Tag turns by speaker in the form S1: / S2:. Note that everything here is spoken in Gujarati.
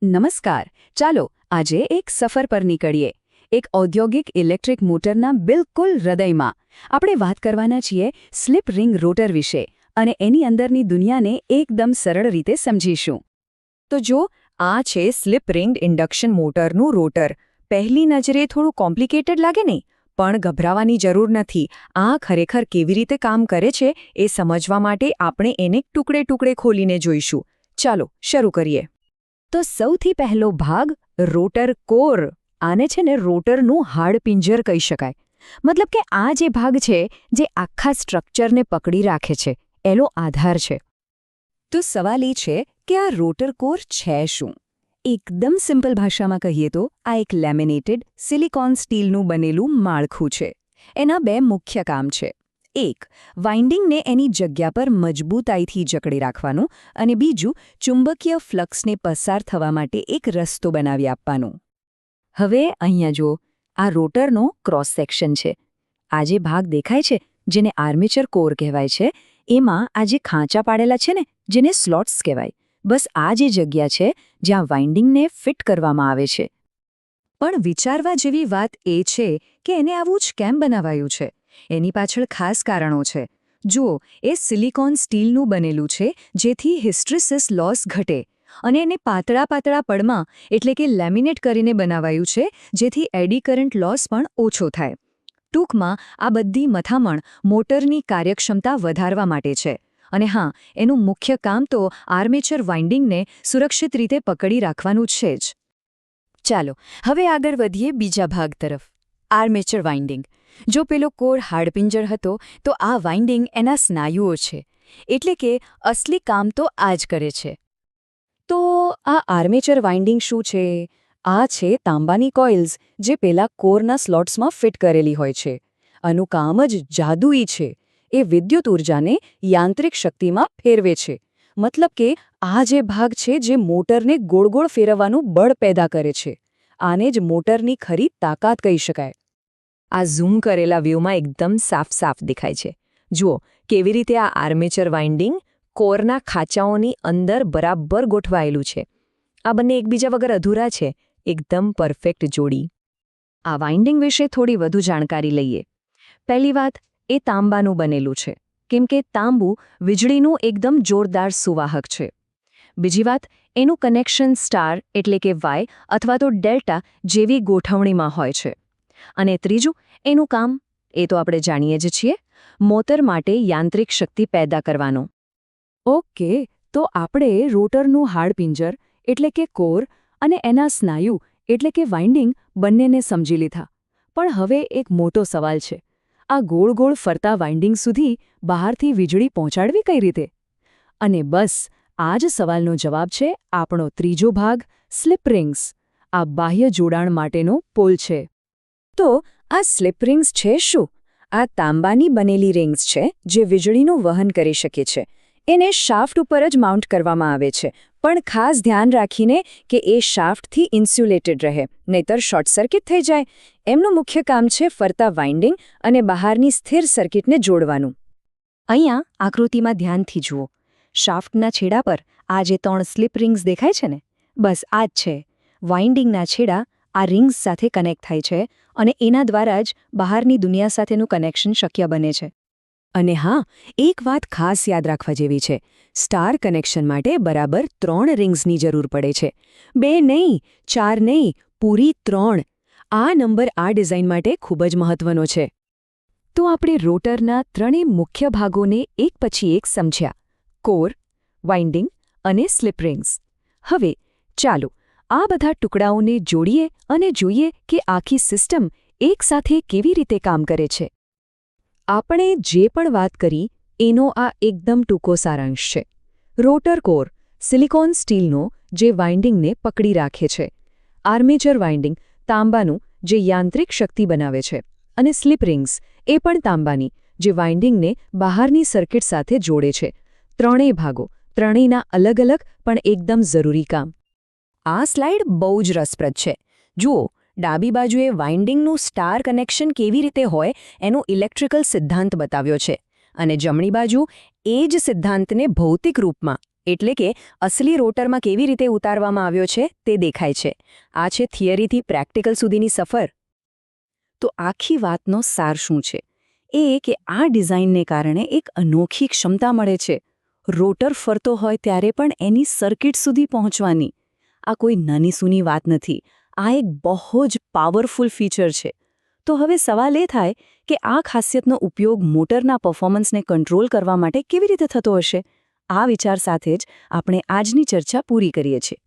S1: નમસ્કાર. ચાલો આજે એક સફર પર નીકળીએ. એક ઔદ્યોગિક ઇલેક્ટ્રિક મોટરના બિલકુલ હૃદયમાં આપણે વાત કરવાના છીએ સ્લિપ રિંગ રોટર વિશે અને એની અંદરની દુનિયાને એકદમ સરળ રીતે સમજીશું.
S2: તો જો આ છે સ્લિપ રિંગ ઇન્ડક્શન મોટરનું રોટર. પહેલી નજરે થોડું કોમ્પ્લિકેટેડ લાગે નહીં, પણ ગભરાવાની જરૂર નથી. આ ખરેખર કેવી રીતે કામ કરે છે એ સમજવા માટે આપણે એને ટુકડે ટુકડે ખોલીને જોઈશું. ચાલો શરૂ કરીએ.
S1: તો સૌથી પહેલો ભાગ રોટર કોર. આને છે ને રોટરનું હાડપિંજર કહી શકાય. મતલબ કે આ જે ભાગ છે જે આખા સ્ટ્રક્ચરને પકડી રાખે છે, એનો આધાર છે. તો સવાલ એ છે કે આ રોટર કોર છે શું? એકદમ સિમ્પલ ભાષામાં કહીએ તો આ એક લેમિનેટેડ સિલિકોન સ્ટીલનું બનેલું માળખું છે. એના બે મુખ્ય કામ છે. એક, વાઇન્ડિંગને એની જગ્યા પર મજબૂતાઈથી જકડી રાખવાનું, અને બીજું, ચુંબકીય ફ્લક્સને પસાર થવા માટે એક રસ્તો બનાવી આપવાનું. હવે અહીંયા જુઓ, આ રોટરનો ક્રોસ સેક્શન છે. આ જે ભાગ દેખાય છે, જેને આર્મેચર કોર કહેવાય છે, એમાં આ જે ખાંચા પાડેલા છે ને, જેને સ્લોટ્સ કહેવાય, બસ આ જે જગ્યા છે જ્યાં વાઇન્ડિંગને ફિટ કરવામાં આવે છે. પણ વિચારવા જેવી વાત એ છે કે એને આવું જ કેમ બનાવાયું છે? એની પાછળ ખાસ કારણો છે. જુઓ, એ સિલિકોન સ્ટીલનું બનેલું છે, જેથી હિસ્ટ્રેસિસ લોસ ઘટે, અને એને પાતળા પાતળા પડમાં એટલે કે લેમિનેટ કરીને બનાવાયું છે, જેથી એડી કરંટ લોસ પણ ઓછો થાય. ટૂંકમાં આ બધી મથામણ મોટરની કાર્યક્ષમતા વધારવા માટે છે. અને હા, એનું મુખ્ય કામ તો આર્મેચર વાઇન્ડિંગને સુરક્ષિત રીતે પકડી રાખવાનું છે જ. ચાલો હવે આગળ વધીએ બીજા ભાગ તરફ, આર્મેચર વાઇન્ડિંગ. જો પેલો કોર હાડપિંજર હતો, તો આ વાઇન્ડિંગ એના સ્નાયુઓ છે. એટલે કે અસલી કામ તો આ જ કરે છે. તો આ આર્મેચર વાઇન્ડિંગ શું છે? આ છે તાંબાની કોઇલ્સ, જે પેલા કોરના સ્લોટ્સમાં ફિટ કરેલી હોય છે. આનું કામ જ જાદુઈ છે. એ વિદ્યુત ઊર્જાને યાંત્રિક શક્તિમાં ફેરવે છે. મતલબ કે આ જે ભાગ છે જે મોટરને ગોળ ગોળ ફેરવવાનું બળ પેદા કરે છે. આને જ મોટરની ખરી તાકાત કહી શકાય. આ ઝૂમ કરેલા વ્યૂમાં એકદમ સાફ સાફ દેખાય છે. જુઓ કેવી રીતે આ આર્મેચર વાઇન્ડિંગ કોરના ખાંચાઓની અંદર બરાબર ગોઠવાયેલું છે. આ બંને એકબીજા વગર અધૂરા છે. એકદમ પરફેક્ટ જોડી. આ વાઇન્ડિંગ વિશે થોડી વધુ જાણકારી લઈએ. પહેલી વાત, એ તાંબાનું બનેલું છે, કેમ કે તાંબુ વીજળીનું એકદમ જોરદાર સુવાહક છે. બીજી વાત, એનું કનેક્શન સ્ટાર એટલે કે વાય અથવા તો ડેલ્ટા જેવી ગોઠવણીમાં હોય છે. અને ત્રીજું, એનું કામ એ તો આપણે જાણીએ જ છીએ, મોટર માટે યાંત્રિક શક્તિ પેદા કરવાનો. ઓકે, તો આપણે રોટરનું હાડપિંજર એટલે કે કોર અને એના સ્નાયુ એટલે કે વાઇન્ડિંગ બંનેને સમજી લીધા. પણ હવે એક મોટો સવાલ છે. આ ગોળ ગોળ ફરતા વાઇન્ડિંગ સુધી બહારથી વીજળી પહોંચાડવી કઈ રીતે? અને બસ આ જ સવાલનો જવાબ છે આપણો ત્રીજો ભાગ, સ્લિપ રિંગ્સ. આ બાહ્ય જોડાણ માટેનો પોલ છે. તો આ સ્લિપ રિંગ્સ છે શું? આ તાંબાની બનેલી રિંગ્સ છે જે વીજળીનું વહન કરી શકે છે. એને શાફ્ટ ઉપર જ માઉન્ટ કરવામાં આવે છે, પણ ખાસ ધ્યાન રાખીને કે એ શાફ્ટથી ઇન્સ્યુલેટેડ રહે, નહીતર શોર્ટ સર્કિટ થઈ જાય. એમનું મુખ્ય કામ છે ફરતા વાઇન્ડિંગ અને બહારની સ્થિર સર્કિટને જોડવાનું. અહીંયા આકૃતિમાં ધ્યાનથી જુઓ. શાફ્ટના છેડા પર આ જે 3 સ્લિપ રિંગ્સ દેખાય છે ને, બસ આ જ છે. વાઇન્ડિંગના છેડા આ રિંગ્સ સાથે કનેક્ટ થાય છે, અને એના દ્વારા જ બહારની દુનિયા સાથેનું કનેક્શન શક્ય બને છે. અને હા, એક વાત ખાસ યાદ રાખવા જેવી છે. સ્ટાર કનેક્શન માટે બરાબર 3 રિંગ્સની જરૂર પડે છે. 2 નહીં, 4 નહીં, પૂરી 3. આ નંબર આ ડિઝાઇન માટે ખૂબ જ મહત્વનો છે. તો આપણે રોટરના 3 મુખ્ય ભાગોને એક પછી એક સમજ્યા: કોર, વાઇન્ડિંગ અને સ્લિપ રિંગ્સ. હવે ચાલો આ બધા ટુકડાઓને જોડીએ અને જોઈએ કે આખી સિસ્ટમ એકસાથે કેવી રીતે કામ કરે છે. આપણે જે પણ વાત કરી એનો આ એકદમ ટૂંકો સારાંશ છે. રોટર કોર સિલિકોન સ્ટીલનો, જે વાઇન્ડિંગને પકડી રાખે છે. આર્મેચર વાઇન્ડિંગ તાંબાનું, જે યાંત્રિક શક્તિ બનાવે છે. અને સ્લિપ રિંગ્સ એ પણ તાંબાની, જે વાઇન્ડિંગને બહારની સર્કિટ સાથે જોડે છે. ત્રણેય ભાગો, ત્રણેયના અલગ અલગ પણ એકદમ જરૂરી કામ. આ સ્લાઇડ બહુ જ રસપ્રદ છે. જુઓ, ડાબી બાજુએ વાઇન્ડિંગનું સ્ટાર કનેક્શન કેવી રીતે હોય એનો ઇલેક્ટ્રિકલ સિદ્ધાંત બતાવ્યો છે, અને જમણી બાજુ એ જ સિદ્ધાંતને ભૌતિક રૂપમાં
S2: એટલે કે અસલી રોટરમાં કેવી રીતે ઉતારવામાં આવ્યો છે તે દેખાય છે. આ છે થિયરીથી પ્રેક્ટિકલ સુધીની સફર. તો આખી વાતનો સાર શું છે? એ કે આ ડિઝાઇનને કારણે એક અનોખી ક્ષમતા મળે છે. રોટર ફરતો હોય ત્યારે પણ એની સર્કિટ સુધી પહોંચવાની. આ કોઈ નાની સૂની વાત નથી. આ એક બહુ જ પાવરફુલ ફીચર છે. તો હવે સવાલ એ થાય કે આ ખાસિયતનો ઉપયોગ મોટરના પરફોર્મન્સને કંટ્રોલ કરવા માટે કેવી રીતે થતો હશે? આ વિચાર સાથે જ આપણે આજની ચર્ચા પૂરી કરીએ છીએ.